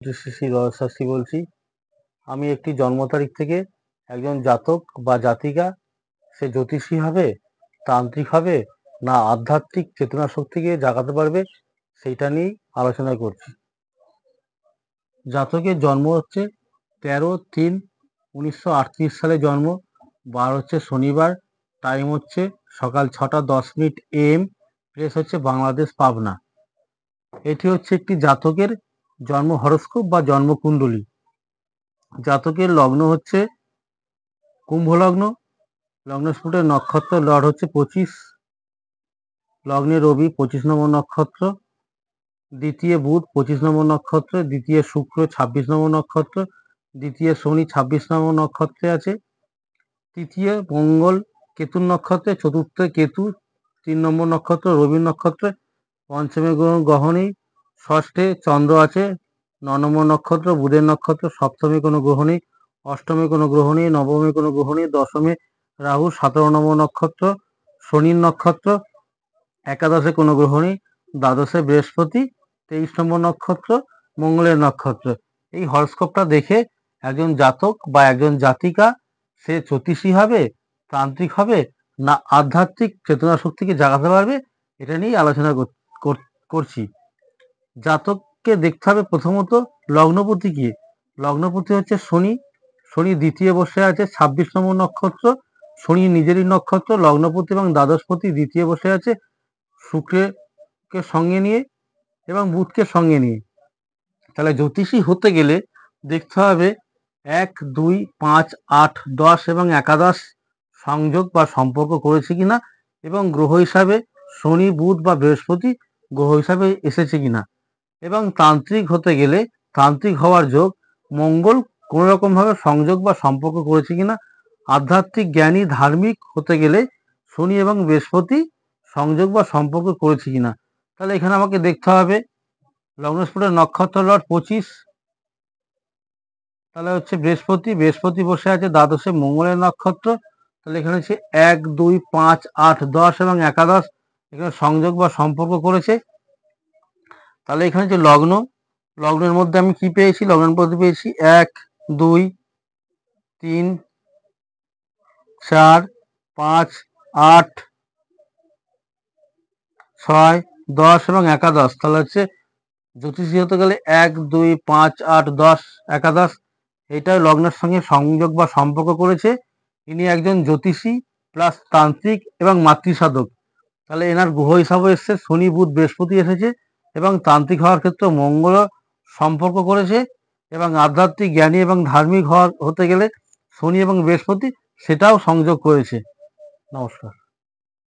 শ্রী রজত বলছি। আমি একটি জন্ম তারিখ থেকে একজন জাতক বা জাতিকা সে জ্যোতিষী হবে, তান্ত্রিক হবে, না আধ্যাত্মিক চেতনা শক্তিকে জাগাতে পারবে সেইটা নিয়েই আলোচনা করছি। জাতকের জন্ম হচ্ছে 13/3/1938 সালে জন্ম, বার হচ্ছে শনিবার, টাইম হচ্ছে সকাল 6:10 AM, প্লেস হচ্ছে বাংলাদেশ পাবনা। এটি হচ্ছে একটি জাতকের জন্ম হরস্কোপ বা জন্মকুণ্ডলী। জাতকের লগ্ন হচ্ছে কুম্ভ লগ্ন, লগ্নস্ফুটের নক্ষত্র লর্ড হচ্ছে 25, লগ্নে রবি 25 নম্বর নক্ষত্র, দ্বিতীয় বুধ 25 নম্বর নক্ষত্র, দ্বিতীয় শুক্র 26 নম্বর নক্ষত্র, দ্বিতীয় শনি 26 নম্বর নক্ষত্রে আছে, তৃতীয় মঙ্গল কেতুর নক্ষত্রে, চতুর্থ কেতু 3 নম্বর নক্ষত্র রবি নক্ষত্রে, পঞ্চমে গ্রহণী, ষষ্ঠে চন্দ্র আছে 9 নম্বর নক্ষত্র বুধের নক্ষত্র, সপ্তমে কোনো গ্রহ নেই, অষ্টমে কোনো গ্রহ নেই, নবমে কোনো গ্রহ নেই, দশমে রাহু 17 নম্বর নক্ষত্র শনির নক্ষত্র, একাদশে কোনো গ্রহ নেই, দ্বাদশে বৃহস্পতি 23 নম্বর নক্ষত্র মঙ্গলের নক্ষত্র। এই হরস্কোপটা দেখে একজন জাতক বা একজন জাতিকা সে জ্যোতিষী হবে, তান্ত্রিক হবে, না আধ্যাত্মিক চেতনা শক্তিকে জাগাতে পারবে, এটা নিয়েই আলোচনা করছি। জাতককে দেখতে হবে প্রথমত লগ্নপতি কি। লগ্নপতি হচ্ছে শনি। শনি দ্বিতীয় বসে আছে 26 নম্বর নক্ষত্র, শনি নিজেরই নক্ষত্র। লগ্নপতি এবং দ্বাদশপতি দ্বিতীয় বসে আছে শুক্রকে সঙ্গে নিয়ে এবং বুধকে সঙ্গে নিয়ে। তাহলে জ্যোতিষী হতে গেলে দেখতে হবে 1, 2, 5, 8, 10 এবং একাদশ সংযোগ বা সম্পর্ক করেছে কিনা, এবং গ্রহ হিসাবে শনি বুধ বা বৃহস্পতি গ্রহ হিসাবে এসেছে কিনা। এবং তান্ত্রিক হতে গেলে তান্ত্রিক হওয়ার যোগ মঙ্গল কোনো রকমভাবে সংযোগ বা সম্পর্ক করেছে কিনা। আধ্যাত্মিক জ্ঞানী ধার্মিক হতে গেলে শনি এবং বৃহস্পতি সংযোগ বা সম্পর্ক করেছে কিনা। তাহলে এখানে আমাকে দেখতে হবে লগ্নস্ফুটের নক্ষত্র লর্ড 25, তাহলে হচ্ছে বৃহস্পতি। বৃহস্পতি বসে আছে দ্বাদশে মঙ্গলের নক্ষত্র। তাহলে এখানে হচ্ছে 1, 2, 5, 8, 10 এবং একাদশ এখানে সংযোগ বা সম্পর্ক করেছে। তাহলে এখানে যে লগ্ন, লগ্নের মধ্যে আমি কি পেয়েছি, লগ্নের মধ্যে পেয়েছি 1, 2, 3, 4, 5, 8, 6, 10 এবং একাদশ। তাহলে হচ্ছে জ্যোতিষী হতে গেলে 1, 2, 5, 8, 10, একাদশ এটাই লগ্নের সঙ্গে সংযোগ বা সম্পর্ক করেছে। ইনি একজন জ্যোতিষী প্লাস তান্ত্রিক এবং মাতৃসাধক। তাহলে এনার গ্রহ হিসাবে এসছে শনি বুধ বৃহস্পতি এসেছে, এবং তান্ত্রিক হওয়ার ক্ষেত্রে মঙ্গল সম্পর্ক করেছে, এবং আধ্যাত্মিক জ্ঞানী এবং ধার্মিক হতে গেলে শনি এবং বৃহস্পতি সেটাও সংযোগ করেছে। নমস্কার।